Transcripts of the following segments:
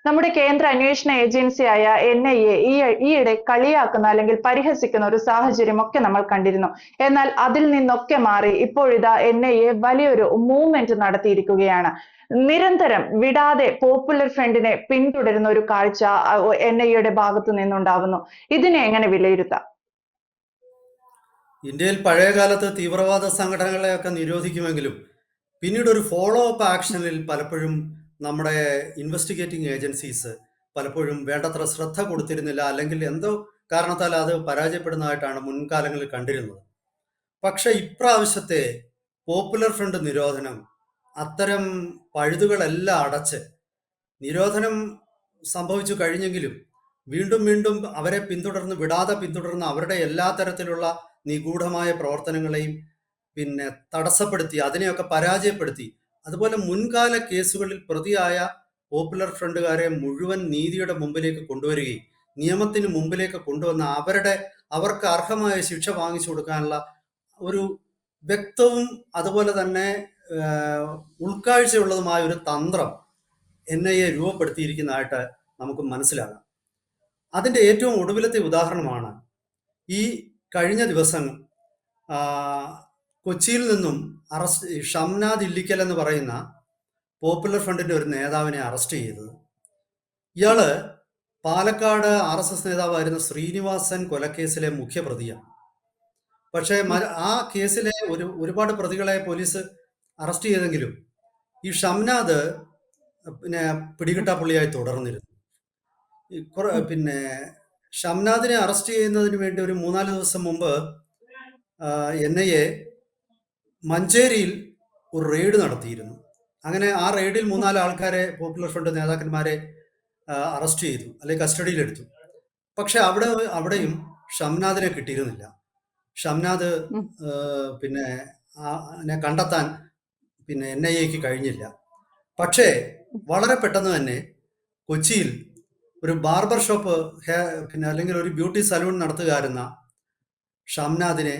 നമ്മുടെ കേന്ദ്ര അന്വേഷണ ഏജൻസിയായ NIA ഈയിടെ കളിയാക്കുന്ന അല്ലെങ്കിൽ പരിഹസിക്കുന്ന ഒരു സാഹചര്യം ഒക്കെ നമ്മൾ കണ്ടിരുന്നു. എന്നാൽ അതിൽ നിന്നൊക്കെ മാറി ഇപ്പോഴിതാ NIA വലിയൊരു മൂവ്മെന്റ് നടത്തിയിരിക്കുകയാണ്. നിരന്തരം വിടാതെ പോപ്പുലർ ഫ്രണ്ടിനെ പിന്തുടരുന്ന ഒരു കാഴ്ച NIA ഭാഗത്തു നിന്നുണ്ടാവുന്നു. ഇതിനെ എങ്ങനെ വിലയിരുത്താം? ഇന്ത്യയിൽ പഴയകാലത്ത് തീവ്രവാദ സംഘടനകളെയൊക്കെ നിരോധിക്കുമെങ്കിലും പിന്നീട് ഒരു ഫോളോ അപ്പ് ആക്ഷനിൽ പലപ്പോഴും നമ്മുടെ ഇൻവെസ്റ്റിഗേറ്റിംഗ് ഏജൻസീസ് പലപ്പോഴും വേണ്ടത്ര ശ്രദ്ധ കൊടുത്തിരുന്നില്ല, അല്ലെങ്കിൽ എന്തോ കാരണത്താൽ അത് പരാജയപ്പെടുന്നതായിട്ടാണ് മുൻകാലങ്ങളിൽ കണ്ടിരുന്നത്. പക്ഷെ ഇപ്രാവശ്യത്തെ പോപ്പുലർ ഫ്രണ്ട് നിരോധനം അത്തരം പഴുതുകളെല്ലാം അടച്ച്, നിരോധനം സംഭവിച്ചു കഴിഞ്ഞെങ്കിലും വീണ്ടും വീണ്ടും അവരെ വിടാതെ പിന്തുടർന്ന് അവരുടെ എല്ലാ തരത്തിലുള്ള നിഗൂഢമായ പ്രവർത്തനങ്ങളെയും തടസ്സപ്പെടുത്തി, അതിനെയൊക്കെ പരാജയപ്പെടുത്തി, അതുപോലെ മുൻകാല കേസുകളിൽ പ്രതിയായ പോപ്പുലർ ഫ്രണ്ടുകാരെ മുഴുവൻ നീതിയുടെ മുമ്പിലേക്ക് കൊണ്ടുവരികയും നിയമത്തിന് മുമ്പിലേക്ക് കൊണ്ടുവന്ന അവർക്ക് അർഹമായ ശിക്ഷ വാങ്ങിച്ചു കൊടുക്കാനുള്ള ഒരു വ്യക്തവും അതുപോലെ തന്നെ ഉൾക്കാഴ്ചയുള്ളതുമായ ഒരു തന്ത്രം NIA രൂപപ്പെടുത്തിയിരിക്കുന്നതായിട്ട് നമുക്ക് മനസ്സിലാകാം. അതിൻ്റെ ഏറ്റവും ഒടുവിലത്തെ ഉദാഹരണമാണ് ഈ കഴിഞ്ഞ ദിവസം കൊച്ചിയിൽ നിന്നും ഷംനാദ് ഇല്ലിക്കൽ എന്ന് പറയുന്ന പോപ്പുലർ ഫ്രണ്ടിന്റെ ഒരു നേതാവിനെ അറസ്റ്റ് ചെയ്തത്. ഇയാള് പാലക്കാട് RSS നേതാവായിരുന്ന ശ്രീനിവാസൻ കൊലക്കേസിലെ മുഖ്യപ്രതിയാണ്. പക്ഷേ ആ കേസിലെ ഒരുപാട് പ്രതികളെ പോലീസ് അറസ്റ്റ് ചെയ്തെങ്കിലും ഈ ഷംനാദ് പിടികിട്ടാപ്പുള്ളിയായി തുടർന്നിരുന്നു. ഷംനാദിനെ അറസ്റ്റ് ചെയ്യുന്നതിന് വേണ്ടി ഒരു 3-4 ദിവസം മുമ്പ് NIA മഞ്ചേരിയിൽ ഒരു റെയ്ഡ് നടത്തിയിരുന്നു. അങ്ങനെ ആ റെയ്ഡിൽ 3-4 ആൾക്കാരെ, പോപ്പുലർ ഫ്രണ്ട് നേതാക്കന്മാരെ അറസ്റ്റ് ചെയ്തു, അല്ലെങ്കിൽ കസ്റ്റഡിയിലെടുത്തു. പക്ഷെ അവിടെയും ഷംനാദിനെ കിട്ടിയിരുന്നില്ല. ഷംനാദ് കണ്ടെത്താൻ NIAക്ക് കഴിഞ്ഞില്ല. പക്ഷേ വളരെ പെട്ടെന്ന് തന്നെ കൊച്ചിയിൽ ഒരു ബാർബർ ഷോപ്പ് അല്ലെങ്കിൽ ഒരു ബ്യൂട്ടി സലൂൺ നടത്തുകയായിരുന്ന ഷംനാദിനെ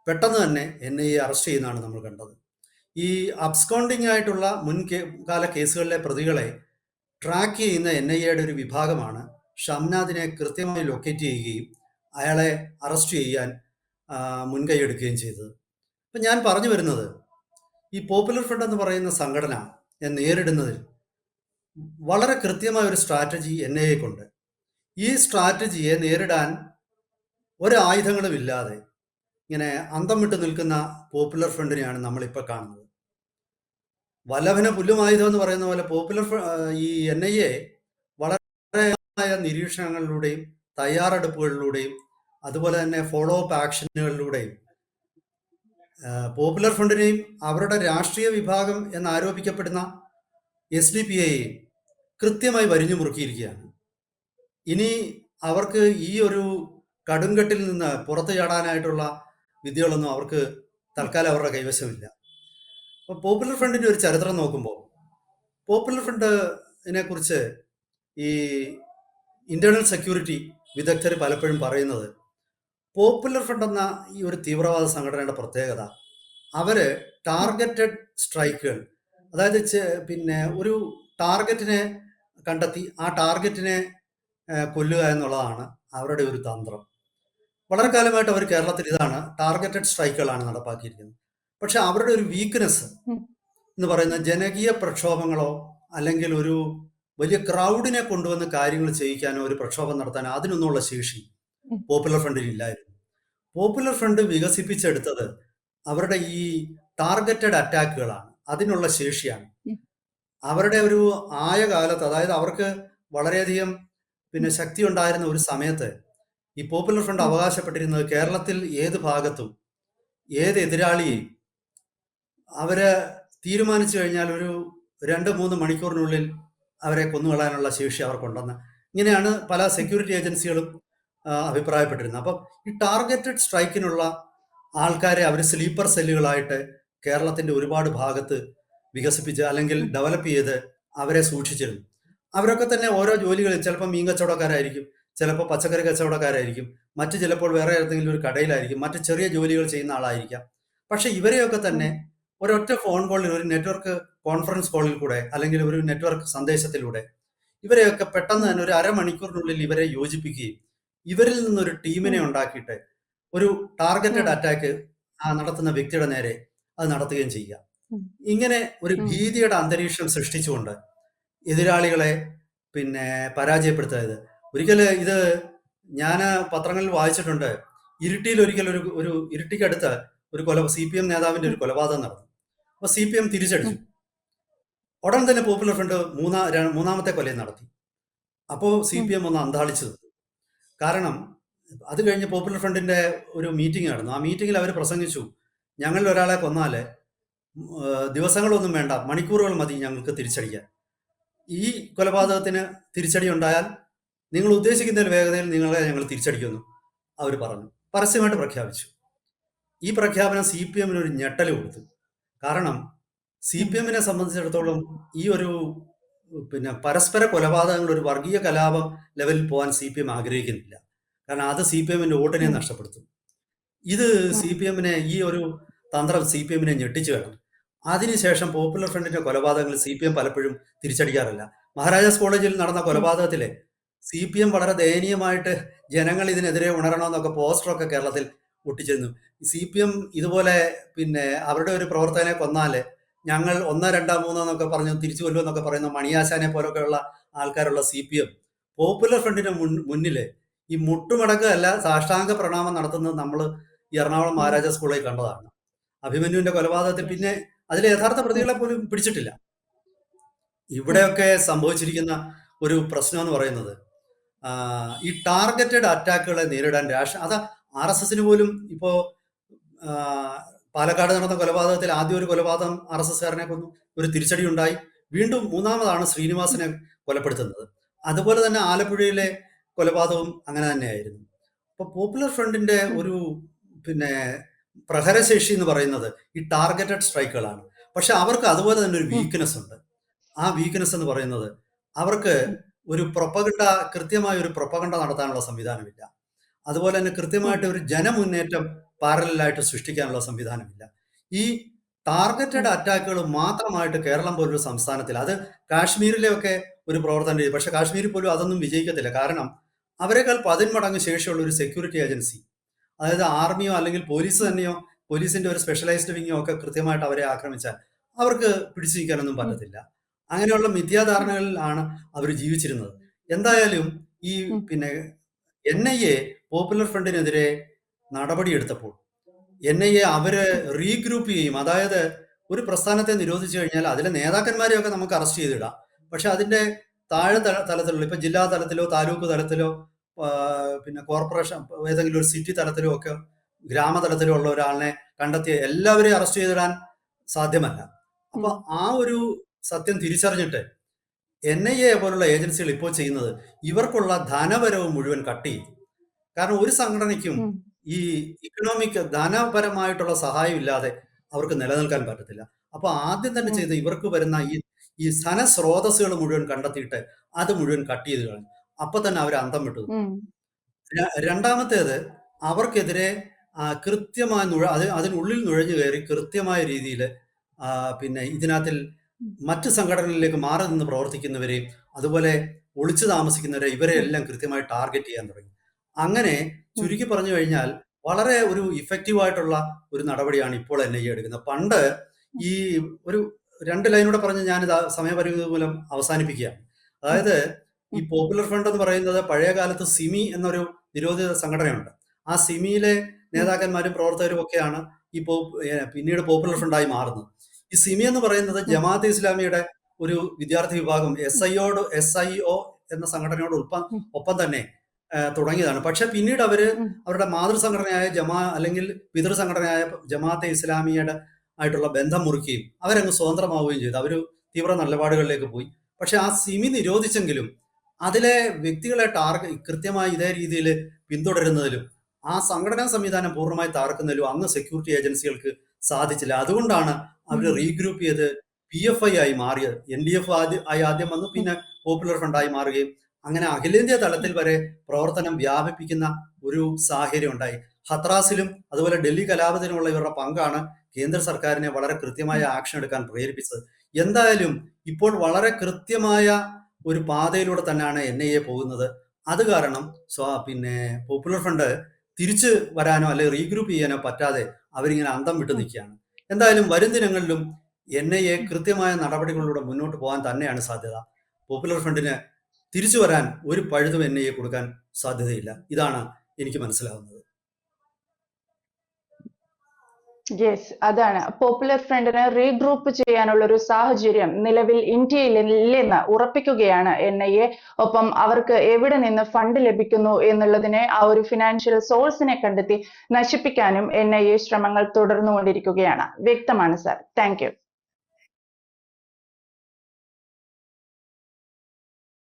പെട്ടെന്ന് തന്നെ NIA അറസ്റ്റ് ചെയ്യുന്നതാണ് നമ്മൾ കണ്ടത്. ഈ അബ്സ്കോണ്ടിങ് ആയിട്ടുള്ള മുൻകാല കേസുകളിലെ പ്രതികളെ ട്രാക്ക് ചെയ്യുന്ന NIAയുടെ ഒരു വിഭാഗമാണ് ഷംനാദിനെ കൃത്യമായി ലൊക്കേറ്റ് ചെയ്യുകയും അയാളെ അറസ്റ്റ് ചെയ്യാൻ മുൻകൈ എടുക്കുകയും ചെയ്തത്. അപ്പം ഞാൻ പറഞ്ഞു വരുന്നത്, ഈ പോപ്പുലർ ഫ്രണ്ട് എന്ന് പറയുന്ന സംഘടന നേരിടുന്നതിൽ വളരെ കൃത്യമായ ഒരു സ്ട്രാറ്റജി NIAക്കുണ്ട്. ഈ സ്ട്രാറ്റജിയെ നേരിടാൻ ഒരായുധങ്ങളും ഇല്ലാതെ ഇങ്ങനെ അന്തം വിട്ട് നിൽക്കുന്ന പോപ്പുലർ ഫ്രണ്ടിനെയാണ് നമ്മളിപ്പോൾ കാണുന്നത്. വല്ലഭന പുല്ലുമായുധം എന്ന് പറയുന്ന പോലെ ഈ NIA വളരെ നിരീക്ഷണങ്ങളിലൂടെയും തയ്യാറെടുപ്പുകളിലൂടെയും അതുപോലെ തന്നെ ഫോളോ അപ്പ് ആക്ഷനുകളിലൂടെയും പോപ്പുലർ ഫ്രണ്ടിനെയും അവരുടെ രാഷ്ട്രീയ വിഭാഗം എന്നാരോപിക്കപ്പെടുന്ന SDPIയെയും കൃത്യമായി വരിഞ്ഞു മുറുക്കിയിരിക്കുകയാണ്. ഇനി അവർക്ക് ഈ ഒരു കടുങ്കട്ടിൽ നിന്ന് പുറത്തു ചാടാനായിട്ടുള്ള വിദ്യകളൊന്നും അവർക്ക് തൽക്കാലം അവരുടെ കൈവശമില്ല. അപ്പോൾ പോപ്പുലർ ഫ്രണ്ടിന്റെ ഒരു ചരിത്രം നോക്കുമ്പോൾ, പോപ്പുലർ ഫ്രണ്ടിനെ കുറിച്ച് ഈ ഇന്റേണൽ സെക്യൂരിറ്റി വിദഗ്ധർ പലപ്പോഴും പറയുന്നത്, പോപ്പുലർ ഫ്രണ്ട് എന്ന ഈ ഒരു തീവ്രവാദ സംഘടനയുടെ പ്രത്യേകത, അവര് ടാർഗറ്റഡ് സ്ട്രൈക്കുകൾ, അതായത് ഒരു ടാർഗറ്റിനെ കണ്ടെത്തി ആ ടാർഗറ്റിനെ കൊല്ലുക എന്നുള്ളതാണ് അവരുടെ ഒരു തന്ത്രം. വളരെ കാലമായിട്ട് അവർ കേരളത്തിൽ ഇതാണ് ടാർഗറ്റഡ് സ്ട്രൈക്കുകളാണ് നടപ്പാക്കിയിരിക്കുന്നത്. പക്ഷെ അവരുടെ ഒരു വീക്ക്നെസ് എന്ന് പറയുന്നത് ജനകീയ പ്രക്ഷോഭങ്ങളോ അല്ലെങ്കിൽ ഒരു വലിയ ക്രൗഡിനെ കൊണ്ടുവന്ന് കാര്യങ്ങൾ ചെയ്യിക്കാനോ ഒരു പ്രക്ഷോഭം നടത്താനോ അതിനൊന്നുള്ള ശേഷി പോപ്പുലർ ഫ്രണ്ടിൽ ഇല്ലായിരുന്നു. പോപ്പുലർ ഫ്രണ്ട് വികസിപ്പിച്ചെടുത്തത് അവരുടെ ഈ ടാർഗറ്റഡ് അറ്റാക്കുകളാണ്, അതിനുള്ള ശേഷിയാണ്. അവരുടെ ഒരു ആയ കാലത്ത്, അതായത് അവർക്ക് വളരെയധികം ശക്തി ഉണ്ടായിരുന്ന ഒരു സമയത്ത് ഈ പോപ്പുലർ ഫ്രണ്ട് അവകാശപ്പെട്ടിരുന്നത് കേരളത്തിൽ ഏത് ഭാഗത്തും ഏത് എതിരാളിയെയും അവര് തീരുമാനിച്ചു കഴിഞ്ഞാൽ ഒരു 2-3 മണിക്കൂറിനുള്ളിൽ അവരെ കൊന്നുകളയാനുള്ള ശേഷി അവർക്കുണ്ടെന്ന്. ഇങ്ങനെയാണ് പല സെക്യൂരിറ്റി ഏജൻസികളും അഭിപ്രായപ്പെട്ടിരുന്നത്. അപ്പം ഈ ടാർഗറ്റഡ് സ്ട്രൈക്കിനുള്ള ആൾക്കാരെ അവർ സ്ലീപ്പർ സെല്ലുകളായിട്ട് കേരളത്തിന്റെ ഒരുപാട് ഭാഗത്ത് വികസിപ്പിച്ച് അല്ലെങ്കിൽ ഡെവലപ്പ് ചെയ്ത് അവരെ സൂക്ഷിച്ചിരുന്നു. അവരൊക്കെ തന്നെ ഓരോ ജോലികളിൽ, ചിലപ്പോൾ മീൻ കച്ചവടക്കാരായിരിക്കും, ചിലപ്പോൾ പച്ചക്കറി കച്ചവടക്കാരായിരിക്കും, മറ്റു ചിലപ്പോൾ വേറെ ഏതെങ്കിലും ഒരു കടയിലായിരിക്കും, മറ്റു ചെറിയ ജോലികൾ ചെയ്യുന്ന ആളായിരിക്കാം. പക്ഷെ ഇവരെയൊക്കെ തന്നെ ഒരൊറ്റ ഫോൺ കോളിൽ, ഒരു നെറ്റ്വർക്ക് കോൺഫറൻസ് കോളിൽ കൂടെ അല്ലെങ്കിൽ ഒരു നെറ്റ്വർക്ക് സന്ദേശത്തിലൂടെ ഇവരെയൊക്കെ പെട്ടെന്ന് തന്നെ ഒരു അരമണിക്കൂറിനുള്ളിൽ ഇവരെ യോജിപ്പിക്കുകയും ഇവരിൽ നിന്നൊരു ടീമിനെ ഉണ്ടാക്കിയിട്ട് ഒരു ടാർഗറ്റഡ് അറ്റാക്ക് നടത്തുന്ന വ്യക്തിയുടെ നേരെ അത് നടത്തുകയും ചെയ്യുക. ഇങ്ങനെ ഒരു ഭീതിയുടെ അന്തരീക്ഷം സൃഷ്ടിച്ചുകൊണ്ട് എതിരാളികളെ പരാജയപ്പെടുത്തുന്നത്. ഒരിക്കല് ഇത് ഞാൻ പത്രങ്ങളിൽ വായിച്ചിട്ടുണ്ട്. ഇരിട്ടിയിൽ ഒരിക്കൽ ഒരു ഇരിട്ടിക്കടുത്ത് ഒരു CPM നേതാവിന്റെ ഒരു കൊലപാതകം നടന്നു. അപ്പൊ CPM തിരിച്ചടിച്ചു. ഉടൻ തന്നെ പോപ്പുലർ ഫ്രണ്ട് മൂന്നാമത്തെ കൊലയും നടത്തി. അപ്പോൾ CPM ഒന്ന് അന്താളിച്ചു. കാരണം അത് കഴിഞ്ഞ് പോപ്പുലർ ഫ്രണ്ടിന്റെ ഒരു മീറ്റിംഗ് നടന്നു. ആ മീറ്റിംഗിൽ അവർ പ്രസംഗിച്ചു, ഞങ്ങളിൽ ഒരാളെ കൊന്നാല് ദിവസങ്ങളൊന്നും വേണ്ട, മണിക്കൂറുകൾ മതി ഞങ്ങൾക്ക് തിരിച്ചടിക്കാൻ. ഈ കൊലപാതകത്തിന് തിരിച്ചടി ഉണ്ടായാൽ നിങ്ങൾ ഉദ്ദേശിക്കുന്ന വേഗതയിൽ നിങ്ങളെ ഞങ്ങൾ തിരിച്ചടിക്കുന്നു അവർ പറഞ്ഞു, പരസ്യമായിട്ട് പ്രഖ്യാപിച്ചു. ഈ പ്രഖ്യാപനം CPM-ന് ഒരു ഞെട്ടൽ കൊടുത്തു. കാരണം CPM-നെ സംബന്ധിച്ചിടത്തോളം ഈ ഒരു പരസ്പര കൊലപാതകങ്ങൾ ഒരു വർഗീയ കലാപം ലെവലിൽ പോകാൻ CPM ആഗ്രഹിക്കുന്നില്ല. കാരണം അത് CPM-ന്റെ വോട്ടിനെ നഷ്ടപ്പെടുത്തും. ഇത് CPM-നെ ഈ ഒരു തന്ത്രം CPM-നെ ഞെട്ടിച്ചു വേണം. അതിനുശേഷം പോപ്പുലർ ഫ്രണ്ടിന്റെ കൊലപാതകങ്ങൾ CPM പലപ്പോഴും തിരിച്ചടിക്കാറില്ല. മഹാരാജാസ് കോളേജിൽ നടന്ന കൊലപാതകത്തിലെ CPM വളരെ ദയനീയമായിട്ട് ജനങ്ങൾ ഇതിനെതിരെ ഉണരണമെന്നൊക്കെ പോസ്റ്ററൊക്കെ കേരളത്തിൽ ഒട്ടിച്ചിരുന്നു. CPM ഇതുപോലെ അവരുടെ ഒരു പ്രവർത്തകനെ കൊന്നാല് ഞങ്ങൾ 1, 2, 3 എന്നൊക്കെ പറഞ്ഞു തിരിച്ചു കൊല്ലുമെന്നൊക്കെ പറയുന്ന മണിയാശാനെ പോലൊക്കെയുള്ള ആൾക്കാരുള്ള CPM പോപ്പുലർ ഫ്രണ്ടിന്റെ മുന്നില് ഈ മുട്ടുമടക്കല്ല സാഷ്ടാംഗ പ്രണാമം നടത്തുന്നത് നമ്മൾ ഈ എറണാകുളം മഹാരാജാസ് കോളേജിൽ കണ്ടതാണ്. അഭിമന്യുവിന്റെ കൊലപാതകത്തിൽ പിന്നെ അതിലെ യഥാർത്ഥ പ്രതികളെ പോലും പിടിച്ചിട്ടില്ല. ഇവിടെയൊക്കെ സംഭവിച്ചിരിക്കുന്ന ഒരു പ്രശ്നം എന്ന് പറയുന്നത് ഈ ടാർഗറ്റഡ് അറ്റാക്കുകളെ നേരിടാൻ അത് RSSന് പോലും ഇപ്പോ പാലക്കാട് നടന്ന കൊലപാതകത്തിൽ ആദ്യം ഒരു കൊലപാതകം RSSകാരനെ കൊന്നു, ഒരു തിരിച്ചടി ഉണ്ടായി. വീണ്ടും മൂന്നാമതാണ് ശ്രീനിവാസനെ കൊലപ്പെടുത്തുന്നത്. അതുപോലെ തന്നെ ആലപ്പുഴയിലെ കൊലപാതകവും അങ്ങനെ തന്നെയായിരുന്നു. അപ്പൊ പോപ്പുലർ ഫ്രണ്ടിന്റെ ഒരു പ്രഹരശേഷി എന്ന് പറയുന്നത് ഈ ടാർഗറ്റഡ് സ്ട്രൈക്കുകളാണ്. പക്ഷെ അവർക്ക് അതുപോലെ തന്നെ ഒരു വീക്ക്നെസ് ഉണ്ട്. ആ വീക്ക്നെസ് എന്ന് പറയുന്നത് അവർക്ക് ഒരു കൃത്യമായ ഒരു പ്രൊപ്പഗണ്ട നടത്താനുള്ള സംവിധാനമില്ല. അതുപോലെ തന്നെ കൃത്യമായിട്ട് ഒരു ജനമുന്നേറ്റം പാരലായിട്ട് സൃഷ്ടിക്കാനുള്ള സംവിധാനമില്ല. ഈ ടാർഗറ്റഡ് അറ്റാക്കുകൾ മാത്രമായിട്ട് കേരളം പോലൊരു സംസ്ഥാനത്തിൽ, അത് കാശ്മീരിലെയൊക്കെ ഒരു പ്രവർത്തനം ചെയ്തു. പക്ഷെ കാശ്മീരിൽ പോലും അതൊന്നും വിജയിക്കത്തില്ല. കാരണം അവരെക്കാൾ 10 മടങ്ങ് ശേഷിയുള്ള ഒരു സെക്യൂരിറ്റി ഏജൻസി, അതായത് ആർമിയോ അല്ലെങ്കിൽ പോലീസ് തന്നെയോ, പോലീസിന്റെ ഒരു സ്പെഷ്യലൈസ്ഡ് വിങ്ങോ ഒക്കെ കൃത്യമായിട്ട് അവരെ ആക്രമിച്ചാൽ അവർക്ക് പിടിച്ചു നിൽക്കാനൊന്നും പറ്റത്തില്ല. അങ്ങനെയുള്ള മിഥ്യാധാരണകളിലാണ് അവർ ജീവിച്ചിരുന്നത്. എന്തായാലും ഈ NIA പോപ്പുലർ ഫ്രണ്ടിനെതിരെ നടപടിയെടുത്തപ്പോൾ NIA അവര് റീഗ്രൂപ്പ് ചെയ്യും. അതായത് ഒരു പ്രസ്ഥാനത്തെ നിരോധിച്ചു കഴിഞ്ഞാൽ അതിലെ നേതാക്കന്മാരെയൊക്കെ നമുക്ക് അറസ്റ്റ് ചെയ്തിടാം. പക്ഷെ അതിന്റെ താഴെ തലത്തിലുള്ള, ഇപ്പൊ ജില്ലാ തലത്തിലോ താലൂക്ക് തലത്തിലോ കോർപ്പറേഷൻ ഏതെങ്കിലും ഒരു സിറ്റി തലത്തിലോ ഒക്കെ ഗ്രാമതലത്തിലോ ഉള്ള ഒരാളിനെ കണ്ടെത്തി എല്ലാവരെയും അറസ്റ്റ് ചെയ്തിടാൻ സാധ്യമല്ല. അപ്പൊ ആ ഒരു സത്യം തിരിച്ചറിഞ്ഞിട്ട് NIA പോലുള്ള ഏജൻസികൾ ഇപ്പോൾ ചെയ്യുന്നത് ഇവർക്കുള്ള ധനപരവും മുഴുവൻ കട്ട് ചെയ്യും. കാരണം ഒരു സംഘടനയ്ക്കും ഈ ഇക്കണോമിക് ധനപരമായിട്ടുള്ള സഹായം ഇല്ലാതെ അവർക്ക് നിലനിൽക്കാൻ പറ്റത്തില്ല. അപ്പൊ ആദ്യം തന്നെ ചെയ്ത് ഇവർക്ക് വരുന്ന ഈ ധനസ്രോതസ്സുകൾ മുഴുവൻ കണ്ടെത്തിയിട്ട് അത് മുഴുവൻ കട്ട് ചെയ്ത് കളഞ്ഞു. അപ്പൊ തന്നെ അവർ അന്തം വിട്ടു. രണ്ടാമത്തേത്, അവർക്കെതിരെ കൃത്യമായ അതിനുള്ളിൽ നുഴഞ്ഞു കയറി കൃത്യമായ രീതിയിൽ ഇതിനകത്തിൽ മറ്റ് സംഘടനകളിലേക്ക് മാറി നിന്ന് പ്രവർത്തിക്കുന്നവരെയും അതുപോലെ ഒളിച്ചു താമസിക്കുന്നവരെ ഇവരെ എല്ലാം കൃത്യമായി ടാർഗറ്റ് ചെയ്യാൻ തുടങ്ങി. അങ്ങനെ ചുരുക്കി പറഞ്ഞു കഴിഞ്ഞാൽ വളരെ ഒരു ഇഫക്റ്റീവായിട്ടുള്ള ഒരു നടപടിയാണ് ഇപ്പോൾ NIA എടുക്കുന്നത്. പണ്ട് ഈ ഒരു 2 ലൈനൂടെ പറഞ്ഞ് ഞാനിത് സമയപരിമിതി മൂലം അവസാനിപ്പിക്കുകയാണ്. അതായത് ഈ പോപ്പുലർ ഫ്രണ്ട് എന്ന് പറയുന്നത് പഴയ കാലത്ത് സിമി എന്നൊരു നിരോധിത സംഘടനയുണ്ട്. ആ സിമിയിലെ നേതാക്കന്മാരും പ്രവർത്തകരും ഒക്കെയാണ് പിന്നീട് പോപ്പുലർ ഫ്രണ്ടായി മാറുന്നത്. ഈ സിമി എന്ന് പറയുന്നത് ജമാഅത്തെ ഇസ്ലാമിയുടെ ഒരു വിദ്യാർത്ഥി വിഭാഗം SIO എന്ന സംഘടനയോട് ഒപ്പം തന്നെ തുടങ്ങിയതാണ്. പക്ഷെ പിന്നീട് അവരുടെ മാതൃസംഘടനയായ അല്ലെങ്കിൽ പിതൃസംഘടനയായ ജമാഅത്തെ ഇസ്ലാമിയുടെ ആയിട്ടുള്ള ബന്ധം മുറിക്കുകയും അവരങ്ങ് സ്വതന്ത്രമാവുകയും ചെയ്തു. അവർ തീവ്ര നിലപാടുകളിലേക്ക് പോയി. പക്ഷെ ആ സിമി നിരോധിച്ചെങ്കിലും അതിലെ വ്യക്തികളെ കൃത്യമായി ഇതേ രീതിയിൽ പിന്തുടരുന്നതിലും ആ സംഘടനാ സംവിധാനം പൂർണ്ണമായി തകർക്കുന്നതിലും അന്ന് സെക്യൂരിറ്റി ഏജൻസികൾക്ക് സാധിച്ചില്ല. അതുകൊണ്ടാണ് അവർ റീഗ്രൂപ്പ് ചെയ്ത് PFI ആയി മാറിയത്. NDF ആയി ആദ്യം വന്നു, പിന്നെ പോപ്പുലർ ഫ്രണ്ടായി മാറുകയും അങ്ങനെ അഖിലേന്ത്യാ തലത്തിൽ വരെ പ്രവർത്തനം വ്യാപിപ്പിക്കുന്ന ഒരു സാഹചര്യം ഉണ്ടായി. ഹത്രാസിലും അതുപോലെ ഡൽഹി കലാപത്തിനുമുള്ള ഇവരുടെ പങ്കാണ് കേന്ദ്ര സർക്കാരിനെ വളരെ കൃത്യമായ ആക്ഷൻ എടുക്കാൻ പ്രേരിപ്പിച്ചത്. എന്തായാലും ഇപ്പോൾ വളരെ കൃത്യമായ ഒരു പാതയിലൂടെ തന്നെയാണ് NIA പോകുന്നത്. അത് കാരണം പോപ്പുലർ ഫ്രണ്ട് തിരിച്ചു വരാനോ അല്ലെങ്കിൽ റീഗ്രൂപ്പ് ചെയ്യാനോ പറ്റാതെ അവരിങ്ങനെ അന്തം വിട്ടു നിൽക്കുകയാണ്. എന്തായാലും വരും ദിനങ്ങളിലും NIA കൃത്യമായ നടപടികളിലൂടെ മുന്നോട്ട് പോകാൻ തന്നെയാണ് സാധ്യത. പോപ്പുലർ ഫ്രണ്ടിന് തിരിച്ചു വരാൻ ഒരു പഴുതും NIA കൊടുക്കാൻ സാധ്യതയില്ല. ഇതാണ് എനിക്ക് മനസ്സിലാവുന്നത്. യെസ്, അതാണ് പോപ്പുലർ ഫ്രണ്ടിന് റീഗ്രൂപ്പ് ചെയ്യാനുള്ള ഒരു സാഹചര്യം നിലവിൽ ഇന്ത്യയിൽ ഇല്ലെന്ന് ഉറപ്പിക്കുകയാണ് NIA. ഒപ്പം അവർക്ക് എവിടെ നിന്ന് ഫണ്ട് ലഭിക്കുന്നു എന്നുള്ളതിനെ ആ ഒരു ഫിനാൻഷ്യൽ സോഴ്സിനെ കണ്ടെത്തി നശിപ്പിക്കാനും NIA ശ്രമങ്ങൾ തുടർന്നുകൊണ്ടിരിക്കുകയാണ്. വ്യക്തമാണ് സർ. Thank you.